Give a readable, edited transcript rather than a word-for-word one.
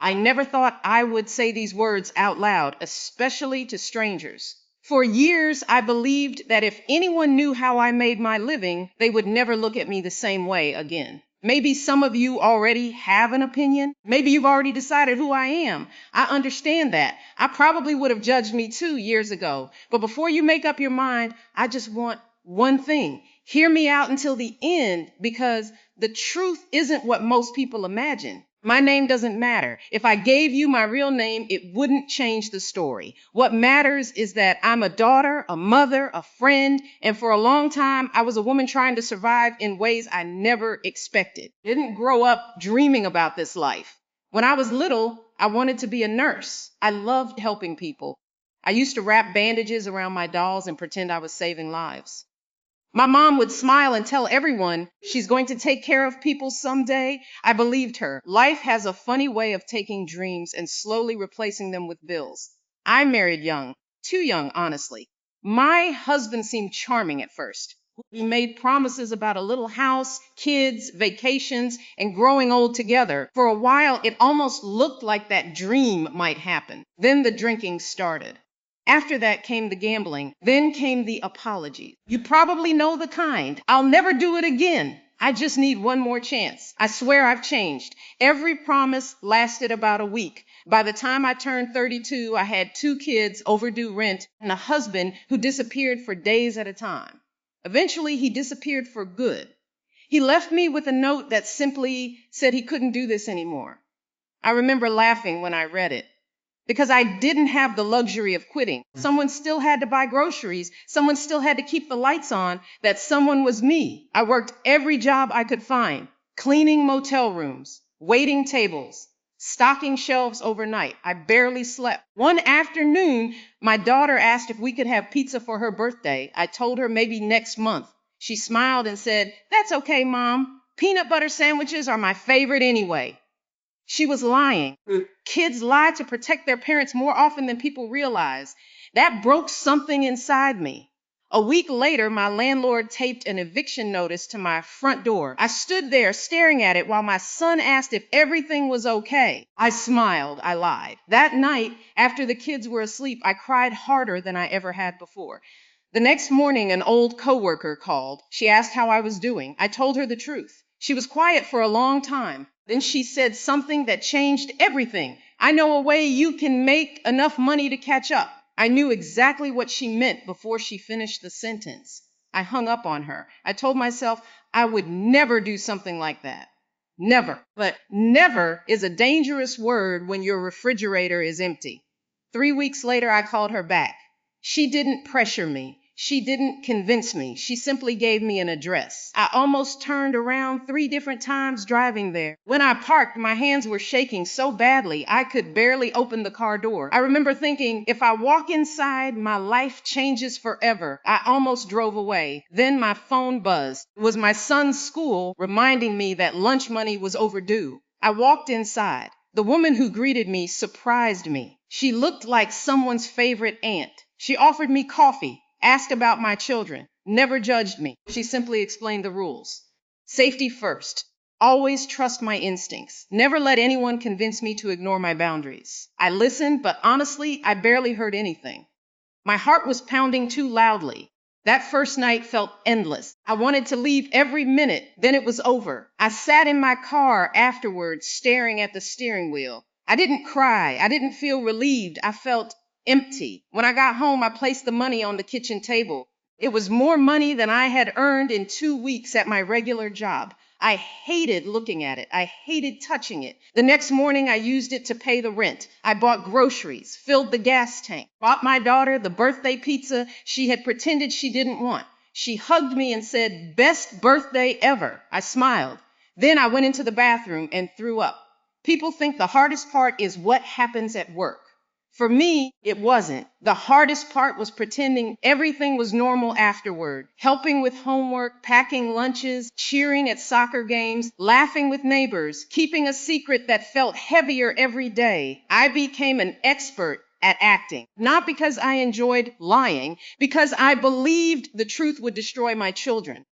I never thought I would say these words out loud, especially to strangers. For years, I believed that if anyone knew how I made my living, they would never look at me the same way again. Maybe some of you already have an opinion. Maybe you've already decided who I am. I understand that. I probably would have judged me too years ago. But before you make up your mind, I just want one thing. Hear me out until the end, because the truth isn't what most people imagine. My name doesn't matter. If I gave you my real name, it wouldn't change the story. What matters is that I'm a daughter, a mother, a friend, and for a long time, I was a woman trying to survive in ways I never expected. Didn't grow up dreaming about this life. When I was little, I wanted to be a nurse. I loved helping people. I used to wrap bandages around my dolls and pretend I was saving lives. My mom would smile and tell everyone she's going to take care of people someday. I believed her. Life has a funny way of taking dreams and slowly replacing them with bills. I married young, too young, honestly. My husband seemed charming at first. We made promises about a little house, kids, vacations, and growing old together. For a while, it almost looked like that dream might happen. Then the drinking started. After that came the gambling. Then came the apologies. You probably know the kind. I'll never do it again. I just need one more chance. I swear I've changed. Every promise lasted about a week. By the time I turned 32, I had 2 kids, overdue rent, and a husband who disappeared for days at a time. Eventually, he disappeared for good. He left me with a note that simply said he couldn't do this anymore. I remember laughing when I read it, because I didn't have the luxury of quitting. Someone still had to buy groceries. Someone still had to keep the lights on. That someone was me. I worked every job I could find, cleaning motel rooms, waiting tables, stocking shelves overnight. I barely slept. One afternoon, my daughter asked if we could have pizza for her birthday. I told her maybe next month. She smiled and said, "That's okay, Mom. Peanut butter sandwiches are my favorite anyway." She was lying. Kids lie to protect their parents more often than people realize. That broke something inside me. A week later, my landlord taped an eviction notice to my front door. I stood there staring at it while my son asked if everything was okay. I smiled. I lied. That night, after the kids were asleep, I cried harder than I ever had before. The next morning, an old coworker called. She asked how I was doing. I told her the truth. She was quiet for a long time. Then she said something that changed everything. "I know a way you can make enough money to catch up." I knew exactly what she meant before she finished the sentence. I hung up on her. I told myself I would never do something like that. Never. But never is a dangerous word when your refrigerator is empty. 3 weeks later, I called her back. She didn't pressure me. She didn't convince me. She simply gave me an address. I almost turned around 3 different times driving there. When I parked, my hands were shaking so badly I could barely open the car door. I remember thinking, if I walk inside, my life changes forever. I almost drove away. Then my phone buzzed. It was my son's school reminding me that lunch money was overdue. I walked inside. The woman who greeted me surprised me. She looked like someone's favorite aunt. She offered me coffee, asked about my children, never judged me. She simply explained the rules. Safety first. Always trust my instincts. Never let anyone convince me to ignore my boundaries. I listened, but honestly, I barely heard anything. My heart was pounding too loudly. That first night felt endless. I wanted to leave every minute, then it was over. I sat in my car afterwards, staring at the steering wheel. I didn't cry. I didn't feel relieved. I felt empty. When I got home, I placed the money on the kitchen table. It was more money than I had earned in 2 weeks at my regular job. I hated looking at it. I hated touching it. The next morning, I used it to pay the rent. I bought groceries, filled the gas tank, bought my daughter the birthday pizza she had pretended she didn't want. She hugged me and said, "Best birthday ever." I smiled. Then I went into the bathroom and threw up. People think the hardest part is what happens at work. For me, it wasn't. The hardest part was pretending everything was normal afterward. Helping with homework, packing lunches, cheering at soccer games, laughing with neighbors, keeping a secret that felt heavier every day. I became an expert at acting. Not because I enjoyed lying, because I believed the truth would destroy my children.